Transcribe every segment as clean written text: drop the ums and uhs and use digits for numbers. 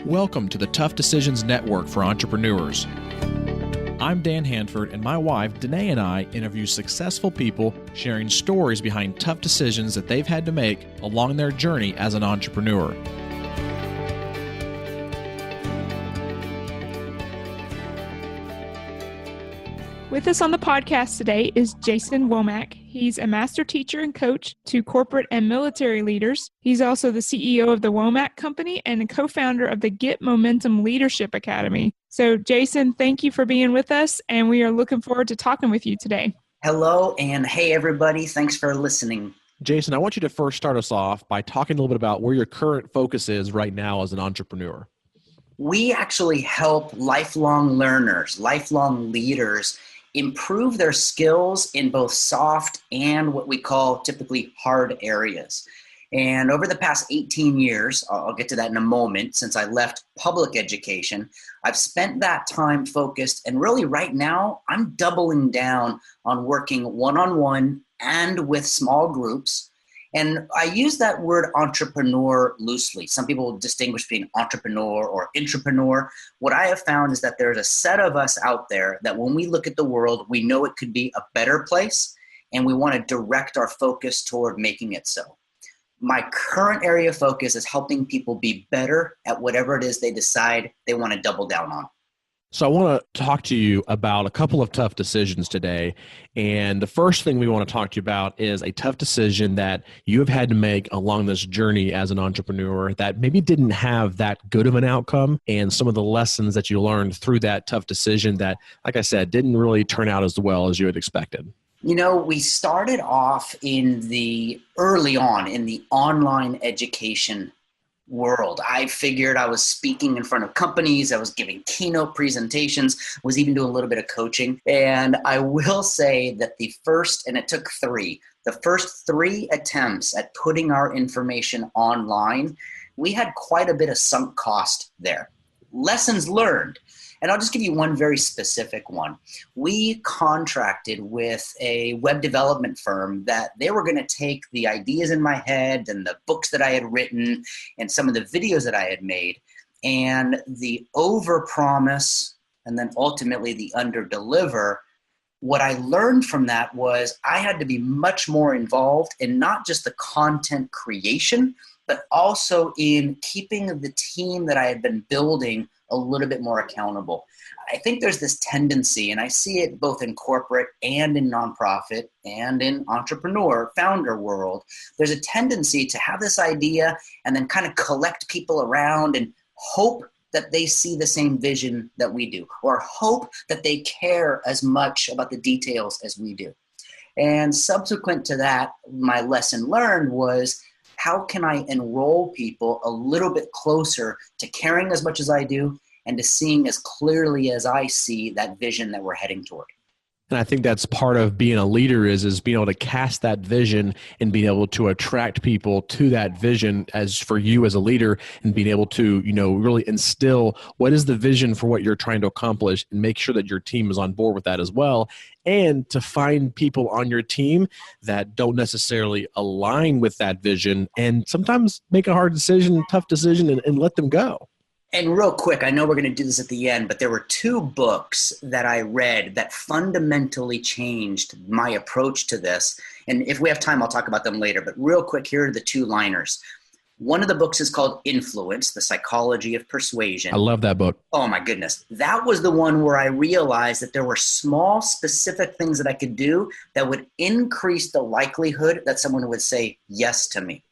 Welcome to the Tough Decisions Network for Entrepreneurs. I'm Dan Hanford, and my wife, Danae, and I interview successful people sharing stories behind tough decisions that they've had to make along their journey as an entrepreneur. With us on the podcast today is Jason Womack. He's a master teacher and coach to corporate and military leaders. He's also the CEO of the Womack Company and a co-founder of the Get Momentum Leadership Academy. So, Jason, thank you for being with us, and we are looking forward to talking with you today. Hello, and hey, everybody. Thanks for listening. Jason, I want you to first start us off by talking a little bit about where your current focus is right now as an entrepreneur. We actually help lifelong learners, lifelong leaders, improve their skills in both soft and what we call typically hard areas. And over the past 18 years, I'll get to that in a moment, since I left public education, I've spent that time focused, and really right now, I'm doubling down on working one-on-one and with small groups. And I use that word entrepreneur loosely. Some people distinguish between entrepreneur or intrapreneur. What I have found is that there's a set of us out there that when we look at the world, we know it could be a better place, and we want to direct our focus toward making it so. My current area of focus is helping people be better at whatever it is they decide they want to double down on. So I want to talk to you about a couple of tough decisions today. And the first thing we want to talk to you about is a tough decision that you have had to make along this journey as an entrepreneur that maybe didn't have that good of an outcome, and some of the lessons that you learned through that tough decision that, like I said, didn't really turn out as well as you had expected. You know, we started off early on in the online education world. I figured I was speaking in front of companies, I was giving keynote presentations, was even doing a little bit of coaching. And I will say that the first three attempts at putting our information online, we had quite a bit of sunk cost there. Lessons learned. And I'll just give you one very specific one. We contracted with a web development firm that they were going to take the ideas in my head and the books that I had written and some of the videos that I had made, and the overpromise and then ultimately the underdeliver. What I learned from that was I had to be much more involved in not just the content creation, but also in keeping the team that I had been building a little bit more accountable. I think there's this tendency, and I see it both in corporate and in nonprofit and in entrepreneur, founder world. There's a tendency to have this idea and then kind of collect people around and hope that they see the same vision that we do, or hope that they care as much about the details as we do. And subsequent to that, my lesson learned was, how can I enroll people a little bit closer to caring as much as I do and to seeing as clearly as I see that vision that we're heading toward? And I think that's part of being a leader is being able to cast that vision and being able to attract people to that vision as for you as a leader, and being able to, really instill what is the vision for what you're trying to accomplish and make sure that your team is on board with that as well. And to find people on your team that don't necessarily align with that vision and sometimes make a hard decision, tough decision, and let them go. And real quick, I know we're going to do this at the end, but there were two books that I read that fundamentally changed my approach to this. And if we have time, I'll talk about them later. But real quick, here are the two liners. One of the books is called Influence, The Psychology of Persuasion. I love that book. Oh my goodness. That was the one where I realized that there were small, specific things that I could do that would increase the likelihood that someone would say yes to me.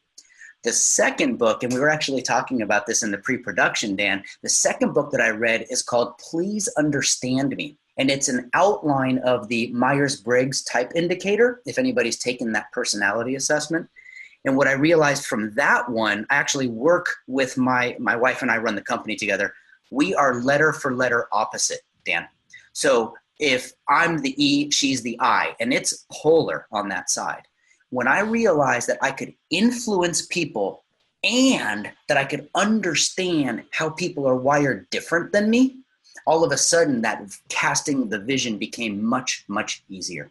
The second book, and we were actually talking about this in the pre-production, Dan, the second book that I read is called Please Understand Me. And it's an outline of the Myers-Briggs type indicator, if anybody's taken that personality assessment. And what I realized from that one, I actually work with my wife and I run the company together. We are letter for letter opposite, Dan. So if I'm the E, she's the I, and it's polar on that side. When I realized that I could influence people and that I could understand how people are wired different than me, all of a sudden that casting the vision became much, much easier.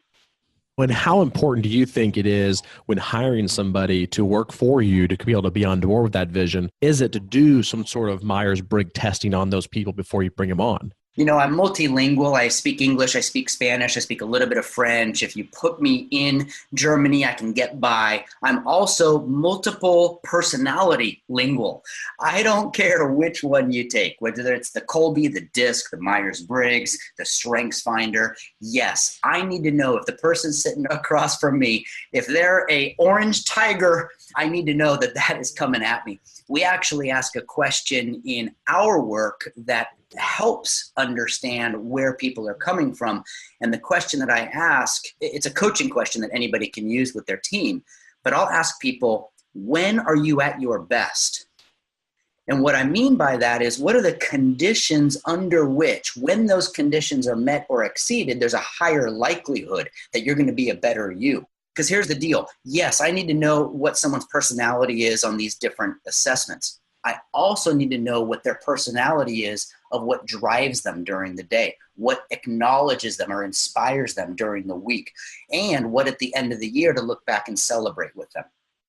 And how important do you think it is when hiring somebody to work for you to be able to be on board with that vision? Is it to do some sort of Myers-Briggs testing on those people before you bring them on? I'm multilingual. I speak English, I speak Spanish, I speak a little bit of French. If you put me in Germany, I can get by. I'm also multiple personality lingual. I don't care which one you take, whether it's the Colby, the DISC, the Myers-Briggs, the Strengths Finder. Yes, I need to know if the person sitting across from me, if they're a orange tiger, I need to know that that is coming at me. We actually ask a question in our work that helps understand where people are coming from. And the question that I ask, it's a coaching question that anybody can use with their team, but I'll ask people, when are you at your best? And what I mean by that is, what are the conditions under which, when those conditions are met or exceeded, there's a higher likelihood that you're going to be a better you? Because here's the deal. Yes, I need to know what someone's personality is on these different assessments. I also need to know what their personality is of what drives them during the day, what acknowledges them or inspires them during the week, and what at the end of the year to look back and celebrate with them.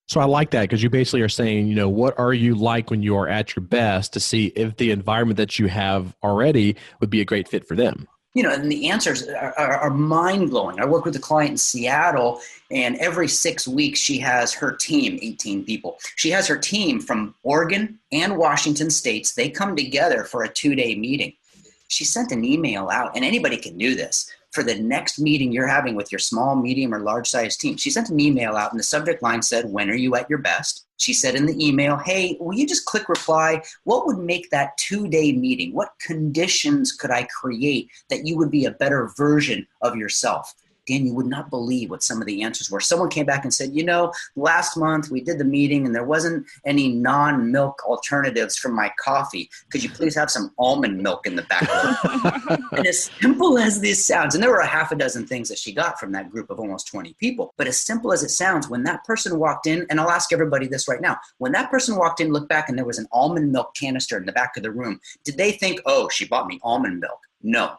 So I like that, because you basically are saying, what are you like when you are at your best, to see if the environment that you have already would be a great fit for them. And the answers are mind-blowing. I work with a client in Seattle, and every 6 weeks she has her team, 18 people. She has her team from Oregon and Washington states. They come together for a 2-day meeting. She sent an email out, and anybody can do this, for the next meeting you're having with your small, medium, or large-size team. She sent an email out, and the subject line said, "When are you at your best?" She said in the email, "Hey, will you just click reply? What would make that 2-day meeting? What conditions could I create that you would be a better version of yourself?" Dan, you would not believe what some of the answers were. Someone came back and said, last month we did the meeting and there wasn't any non-milk alternatives for my coffee. Could you please have some almond milk in the back of it? And as simple as this sounds, and there were a half a dozen things that she got from that group of almost 20 people, but as simple as it sounds, when that person walked in, and I'll ask everybody this right now, when that person walked in, looked back, and there was an almond milk canister in the back of the room, did they think, "Oh, she bought me almond milk"? No.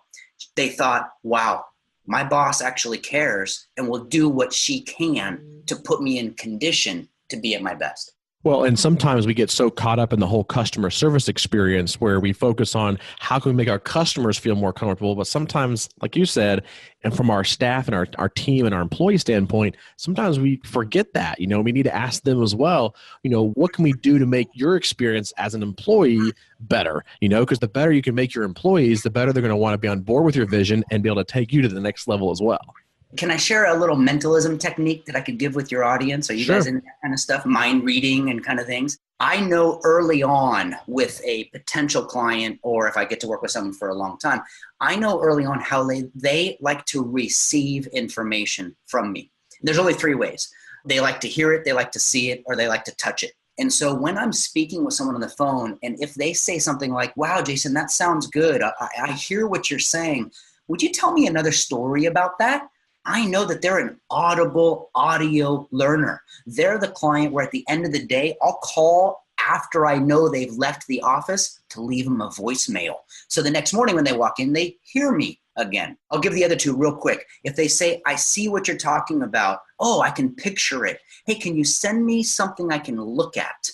They thought, "Wow, my boss actually cares and will do what she can to put me in condition to be at my best." Well, and sometimes we get so caught up in the whole customer service experience where we focus on how can we make our customers feel more comfortable. But sometimes, like you said, and from our staff and our team and our employee standpoint, sometimes we forget that. We need to ask them as well, what can we do to make your experience as an employee better? Because the better you can make your employees, the better they're going to want to be on board with your vision and be able to take you to the next level as well. Can I share a little mentalism technique that I could give with your audience? Are you guys into that kind of stuff, mind reading and kind of things? I know early on with a potential client, or if I get to work with someone for a long time, I know early on how they like to receive information from me. There's only 3 ways. They like to hear it, they like to see it, or they like to touch it. And so when I'm speaking with someone on the phone, and if they say something like, "Wow, Jason, that sounds good. I hear what you're saying. Would you tell me another story about that?" I know that they're an audible audio learner. They're the client where at the end of the day, I'll call after I know they've left the office to leave them a voicemail. So the next morning when they walk in, they hear me again. I'll give the other 2 real quick. If they say, "I see what you're talking about. Oh, I can picture it. Hey, can you send me something I can look at?"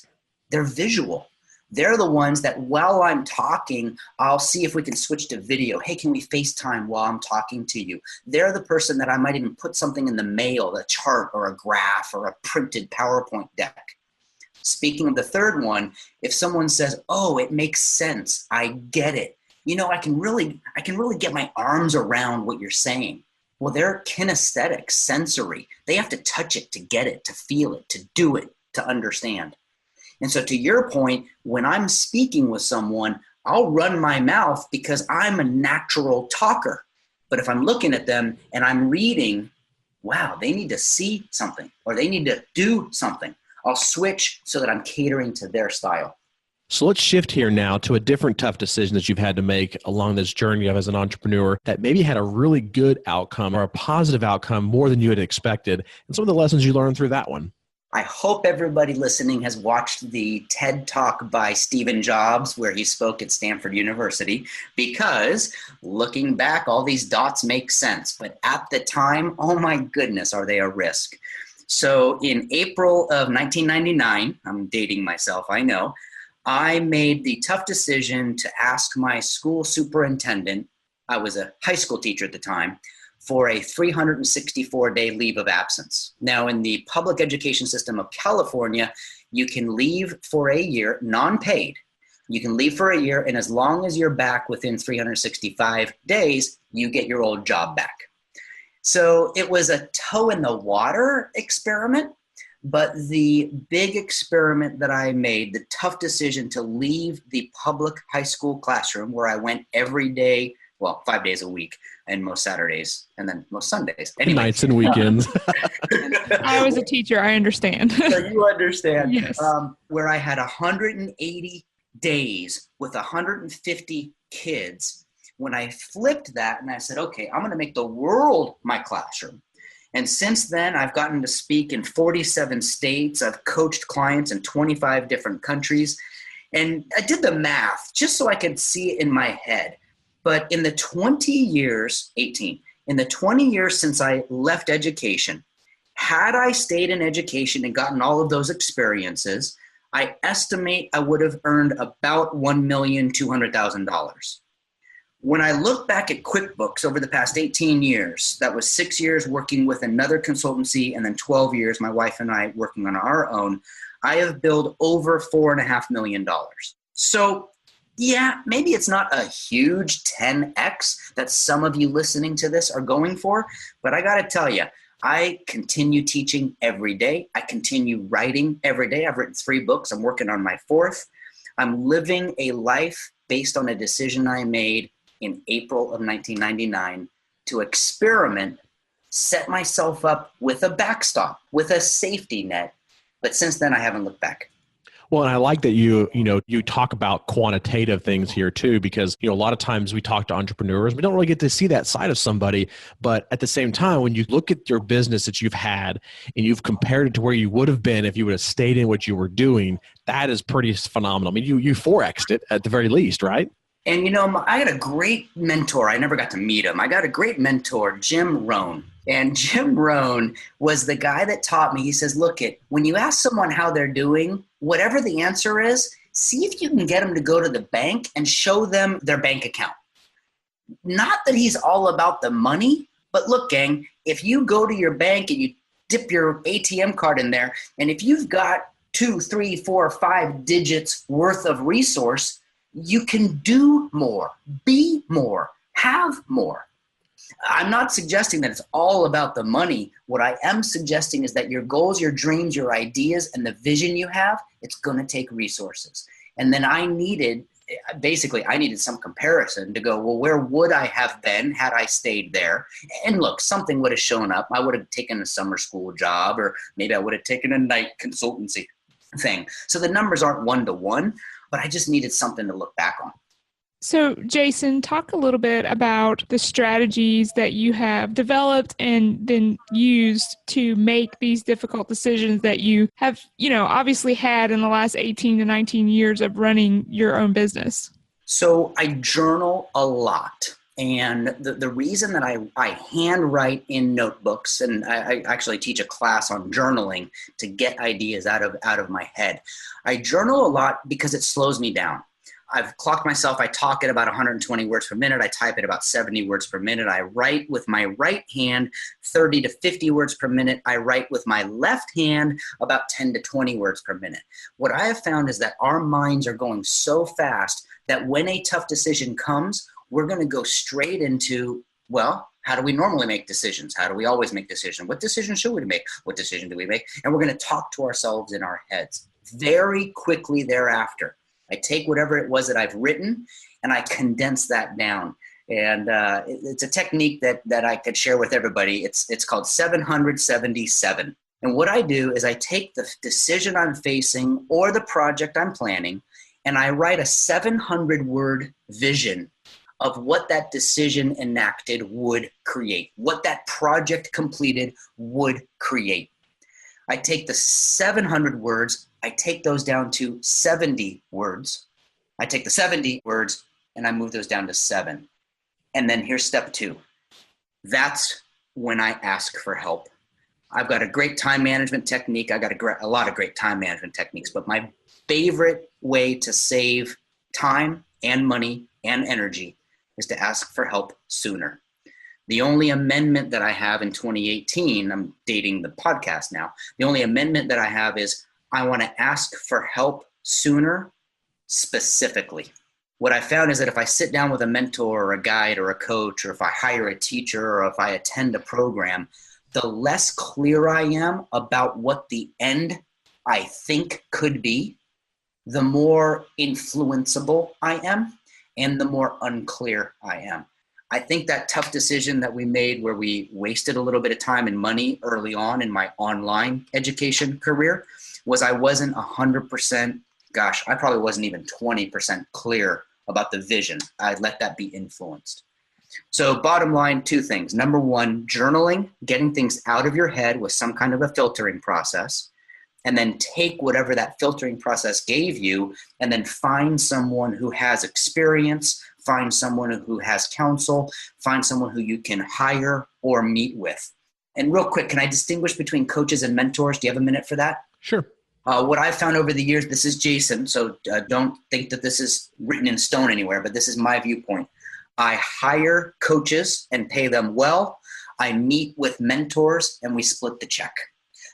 They're visual. They're the ones that while I'm talking, I'll see if we can switch to video. "Hey, can we FaceTime while I'm talking to you?" They're the person that I might even put something in the mail, a chart or a graph or a printed PowerPoint deck. Speaking of the third one, if someone says, "Oh, it makes sense. I get it. I can really get my arms around what you're saying." Well, they're kinesthetic, sensory. They have to touch it to get it, to feel it, to do it, to understand. And so to your point, when I'm speaking with someone, I'll run my mouth because I'm a natural talker. But if I'm looking at them and I'm reading, wow, they need to see something or they need to do something, I'll switch so that I'm catering to their style. So let's shift here now to a different tough decision that you've had to make along this journey of as an entrepreneur that maybe had a really good outcome or a positive outcome more than you had expected, and some of the lessons you learned through that one. I hope everybody listening has watched the TED Talk by Stephen Jobs, where he spoke at Stanford University, because looking back, all these dots make sense. But at the time, oh my goodness, are they a risk? So in April of 1999, I'm dating myself, I know, I made the tough decision to ask my school superintendent, I was a high school teacher at the time, for a 364-day leave of absence. Now, in the public education system of California, you can leave for a year, non-paid. You can leave for a year, and as long as you're back within 365 days, you get your old job back. So it was a toe in the water experiment, but the big experiment that I made, the tough decision to leave the public high school classroom where I went every day, well, 5 days a week, and most Saturdays, and then most Sundays. Anyway. Nights and weekends. I was a teacher. I understand. So you understand. Yes. Where I had 180 days with 150 kids. When I flipped that and I said, okay, I'm going to make the world my classroom. And since then, I've gotten to speak in 47 states. I've coached clients in 25 different countries. And I did the math just so I could see it in my head. But in the 20 years since I left education, had I stayed in education and gotten all of those experiences, I estimate I would have earned about $1,200,000. When I look back at QuickBooks over the past 18 years, that was 6 years working with another consultancy and then 12 years, my wife and I working on our own, I have billed over $4.5 million. So yeah, maybe it's not a huge 10x that some of you listening to this are going for, but I got to tell you, I continue teaching every day. I continue writing every day. I've written 3 books. I'm working on my 4th. I'm living a life based on a decision I made in April of 1999 to experiment, set myself up with a backstop, with a safety net. But since then, I haven't looked back. Well, and I like that you talk about quantitative things here too, because, a lot of times we talk to entrepreneurs, we don't really get to see that side of somebody. But at the same time, when you look at your business that you've had and you've compared it to where you would have been if you would have stayed in what you were doing, that is pretty phenomenal. I mean, you 4X'd it at the very least, right? And, I had a great mentor. I never got to meet him. I got a great mentor, Jim Rohn. And Jim Rohn was the guy that taught me. He says, look, when you ask someone how they're doing, whatever the answer is, see if you can get them to go to the bank and show them their bank account. Not that he's all about the money, but look, gang, if you go to your bank and you dip your ATM card in there, and if you've got 2, 3, 4, 5 digits worth of resource, you can do more, be more, have more. I'm not suggesting that it's all about the money. What I am suggesting is that your goals, your dreams, your ideas, and the vision you have, it's going to take resources. And then I needed some comparison to go, well, where would I have been had I stayed there? And look, something would have shown up. I would have taken a summer school job, or maybe I would have taken a night consultancy thing. So the numbers aren't 1-to-1, but I just needed something to look back on. So, Jason, talk a little bit about the strategies that you have developed and then used to make these difficult decisions that you have, obviously had in the last 18 to 19 years of running your own business. So I journal a lot. And the reason that I handwrite in notebooks, and I actually teach a class on journaling to get ideas out of my head. I journal a lot because it slows me down. I've clocked myself. I talk at about 120 words per minute. I type at about 70 words per minute. I write with my right hand 30 to 50 words per minute. I write with my left hand about 10 to 20 words per minute. What I have found is that our minds are going so fast that when a tough decision comes, we're going to go straight into, well, how do we normally make decisions? How do we always make decisions? What decision should we make? What decision do we make? And we're going to talk to ourselves in our heads. Very quickly thereafter, I take whatever it was that I've written and I condense that down. And it's a technique that I could share with everybody. It's called 777. And what I do is I take the decision I'm facing or the project I'm planning, and I write a 700-word vision of what that decision enacted would create, what that project completed would create. I take the 700 words, I take those down to 70 words. I take the 70 words and I move those down to 7. And then here's step 2. That's when I ask for help. I've got a great time management technique. I got a lot of great time management techniques, but my favorite way to save time and money and energy is to ask for help sooner. The only amendment that I have in 2018, I'm dating the podcast now, the only amendment that I have is I want to ask for help sooner, specifically. What I found is that if I sit down with a mentor or a guide or a coach, or if I hire a teacher or if I attend a program, the less clear I am about what the end I think could be, the more influenceable I am and the more unclear I am. I think that tough decision that we made where we wasted a little bit of time and money early on in my online education career was I wasn't 100%, I probably wasn't even 20% clear about the vision. I let that be influenced. So bottom line, 2 things. Number 1, journaling, getting things out of your head with some kind of a filtering process, and then take whatever that filtering process gave you and then find someone who has experience, find someone who has counsel, find someone who you can hire or meet with. And real quick, can I distinguish between coaches and mentors? Do you have a minute for that? Sure. What I've found over the years, this is Jason, so don't think that this is written in stone anywhere, but this is my viewpoint. I hire coaches and pay them well. I meet with mentors and we split the check.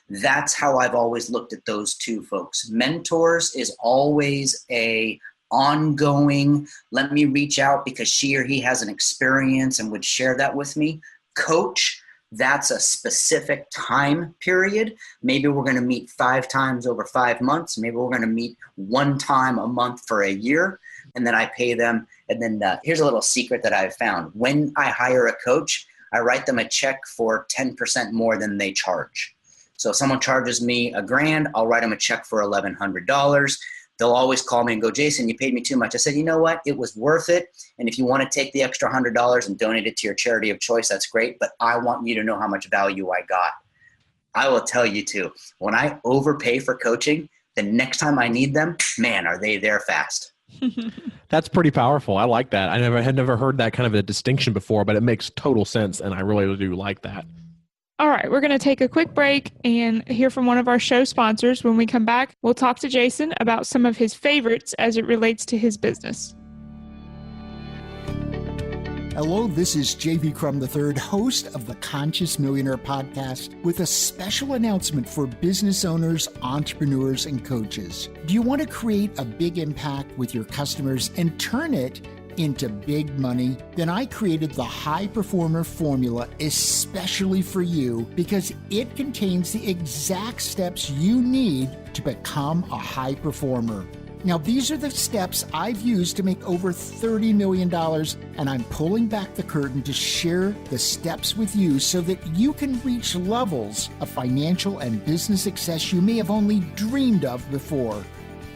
That's how I've always looked at those 2 folks. Mentors is always a ongoing, let me reach out because she or he has an experience and would share that with me. Coach, that's a specific time period. Maybe we're going to meet 5 times over 5 months. Maybe we're going to meet 1 time a month for a year. And then I pay them. And then here's a little secret that I've found. When I hire a coach, I write them a check for 10% more than they charge. So if someone charges me $1,000, I'll write them a check for $1,100. They'll always call me and go, Jason, you paid me too much. I said, you know what? It was worth it. And if you want to take the extra $100 and donate it to your charity of choice, that's great. But I want you to know how much value I got. I will tell you too, when I overpay for coaching, the next time I need them, man, are they there fast. That's pretty powerful. I like that. I had never heard that kind of a distinction before, but it makes total sense. And I really do like that. All right, we're going to take a quick break and hear from one of our show sponsors. When we come back, we'll talk to Jason about some of his favorites as it relates to his business. Hello, this is J.V. Crum III, host of the Conscious Millionaire podcast, with a special announcement for business owners, entrepreneurs, and coaches. Do you want to create a big impact with your customers and turn it into big money? Then I created the High Performer Formula especially for you because it contains the exact steps you need to become a high performer. Now, these are the steps I've used to make over $30 million, and I'm pulling back the curtain to share the steps with you so that you can reach levels of financial and business success you may have only dreamed of before.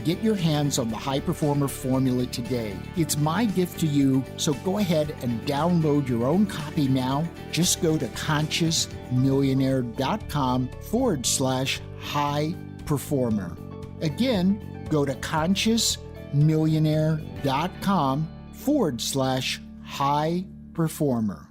Get your hands on the High Performer Formula today. It's my gift to you, so go ahead and download your own copy now. Just go to consciousmillionaire.com/high performer. Again, go to consciousmillionaire.com/high performer.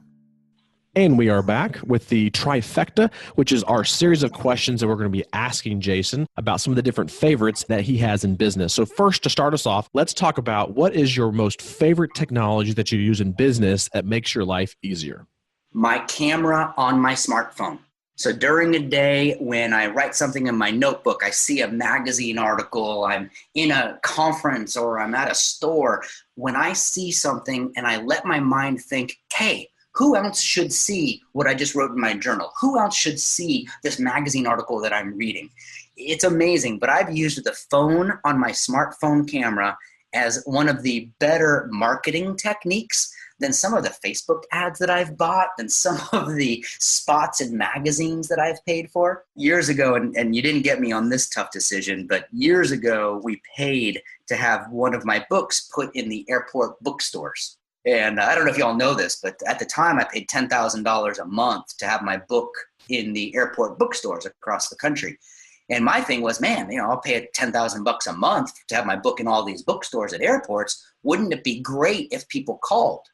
And we are back with the trifecta, which is our series of questions that we're going to be asking Jason about some of the different favorites that he has in business. So first, to start us off, let's talk about what is your most favorite technology that you use in business that makes your life easier? My camera on my smartphone. So during the day when I write something in my notebook, I see a magazine article, I'm in a conference or I'm at a store. When I see something and I let my mind think, hey, who else should see what I just wrote in my journal? Who else should see this magazine article that I'm reading? It's amazing, but I've used the phone on my smartphone camera as one of the better marketing techniques than some of the Facebook ads that I've bought, than some of the spots in magazines that I've paid for. Years ago, and you didn't get me on this tough decision, but years ago, we paid to have one of my books put in the airport bookstores. And I don't know if y'all know this, but at the time I paid $10,000 a month to have my book in the airport bookstores across the country. And my thing was, man, I'll pay $10,000 a month to have my book in all these bookstores at airports. Wouldn't it be great if people called?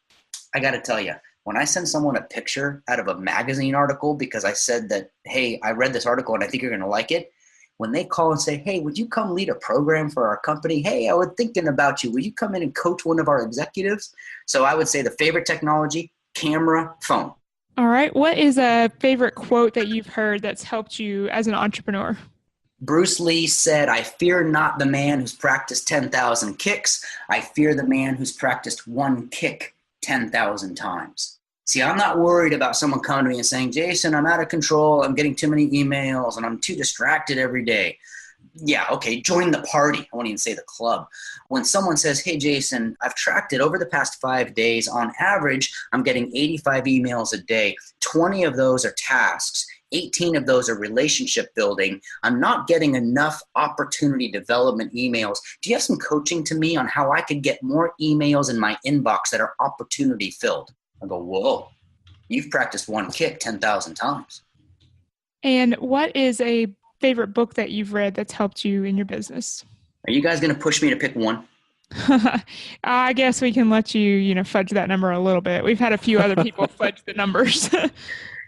I got to tell you, when I send someone a picture out of a magazine article because I said that, hey, I read this article and I think you're going to like it, when they call and say, hey, would you come lead a program for our company? Hey, I was thinking about you. Will you come in and coach one of our executives? So I would say the favorite technology, camera, phone. All right. What is a favorite quote that you've heard that's helped you as an entrepreneur? Bruce Lee said, I fear not the man who's practiced 10,000 kicks. I fear the man who's practiced one kick 10,000 times. See, I'm not worried about someone coming to me and saying, Jason, I'm out of control. I'm getting too many emails and I'm too distracted every day. Yeah, okay, join the party. I won't even say the club. When someone says, hey, Jason, I've tracked it over the past 5 days. On average, I'm getting 85 emails a day. 20 of those are tasks. 18 of those are relationship building. I'm not getting enough opportunity development emails. Do you have some coaching to me on how I could get more emails in my inbox that are opportunity filled? I go, whoa, you've practiced one kick 10,000 times. And what is a favorite book that you've read that's helped you in your business? Are you guys going to push me to pick one? I guess we can let you, fudge that number a little bit. We've had a few other people fudge the numbers.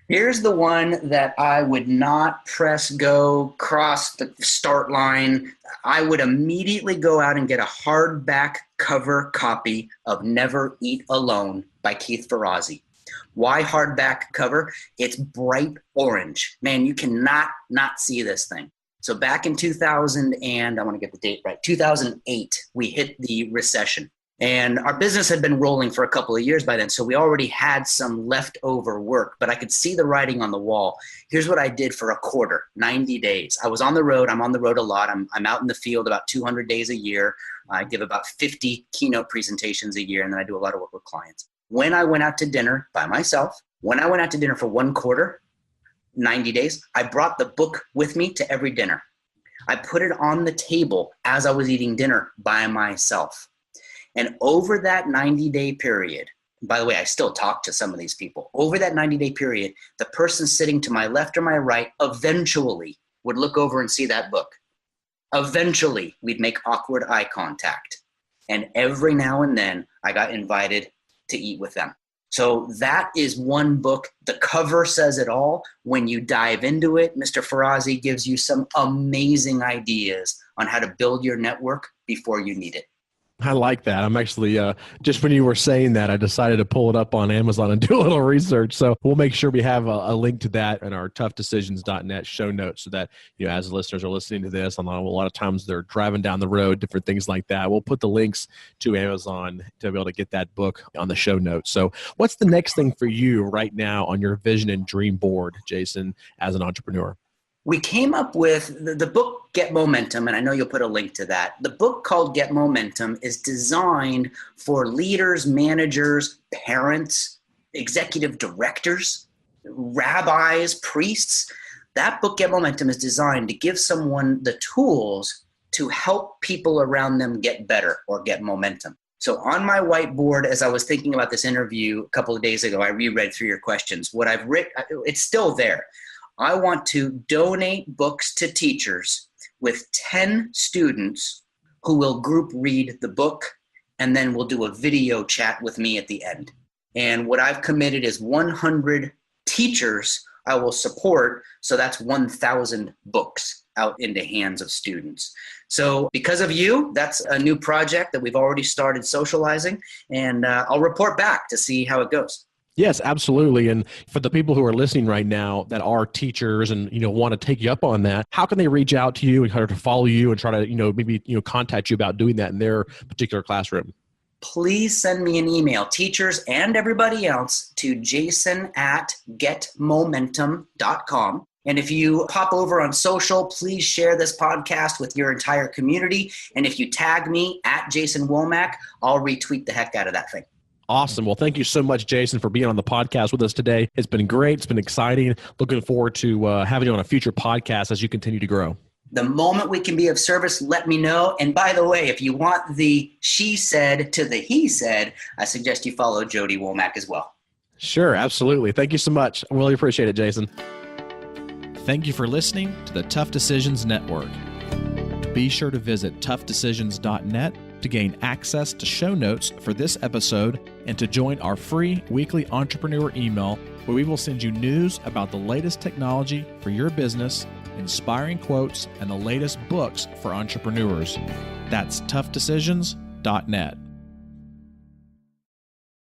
Here's the one that I would not press go, cross the start line. I would immediately go out and get a hardback cover copy of Never Eat Alone by Keith Ferrazzi. Why hardback cover? It's bright orange. Man, you cannot not see this thing. So back in 2000 and I want to get the date right, 2008, we hit the recession. And our business had been rolling for a couple of years by then, so we already had some leftover work, but I could see the writing on the wall. Here's what I did for a quarter, 90 days. I was on the road. I'm on the road a lot. I'm out in the field about 200 days a year. I give about 50 keynote presentations a year, and then I do a lot of work with clients. When I went out to dinner by myself, when I went out to dinner for one quarter, 90 days, I brought the book with me to every dinner. I put it on the table as I was eating dinner by myself. And over that 90-day period, by the way, I still talk to some of these people. Over that 90-day period, the person sitting to my left or my right eventually would look over and see that book. Eventually, we'd make awkward eye contact. And every now and then, I got invited to eat with them. So that is one book. The cover says it all. When you dive into it, Mr. Ferrazzi gives you some amazing ideas on how to build your network before you need it. I like that. I'm actually, just when you were saying that, I decided to pull it up on Amazon and do a little research. So we'll make sure we have a link to that in our toughdecisions.net show notes so that, as listeners are listening to this, a lot of times they're driving down the road, different things like that. We'll put the links to Amazon to be able to get that book on the show notes. So what's the next thing for you right now on your vision and dream board, Jason, as an entrepreneur? We came up with the book Get Momentum, and I know you'll put a link to that. The book called Get Momentum is designed for leaders, managers, parents, executive directors, rabbis, priests. That book, Get Momentum, is designed to give someone the tools to help people around them get better or get momentum. So on my whiteboard, as I was thinking about this interview a couple of days ago, I reread through your questions. What I've written, it's still there. I want to donate books to teachers with 10 students who will group read the book, and then we'll do a video chat with me at the end. And what I've committed is 100 teachers I will support, so that's 1,000 books out into hands of students. So because of you, that's a new project that we've already started socializing, and I'll report back to see how it goes. Yes, absolutely. And for the people who are listening right now that are teachers and, want to take you up on that, how can they reach out to you and try to follow you and try to, maybe, contact you about doing that in their particular classroom? Please send me an email, teachers and everybody else, to jason@getmomentum.com. And if you pop over on social, please share this podcast with your entire community. And if you tag me @JasonWomack, I'll retweet the heck out of that thing. Awesome. Well, thank you so much, Jason, for being on the podcast with us today. It's been great. It's been exciting. Looking forward to having you on a future podcast as you continue to grow. The moment we can be of service, let me know. And by the way, if you want the she said to the he said, I suggest you follow Jody Womack as well. Sure. Absolutely. Thank you so much. I really appreciate it, Jason. Thank you for listening to the Tough Decisions Network. Be sure to visit toughdecisions.net to gain access to show notes for this episode and to join our free weekly entrepreneur email where we will send you news about the latest technology for your business, inspiring quotes, and the latest books for entrepreneurs. That's toughdecisions.net.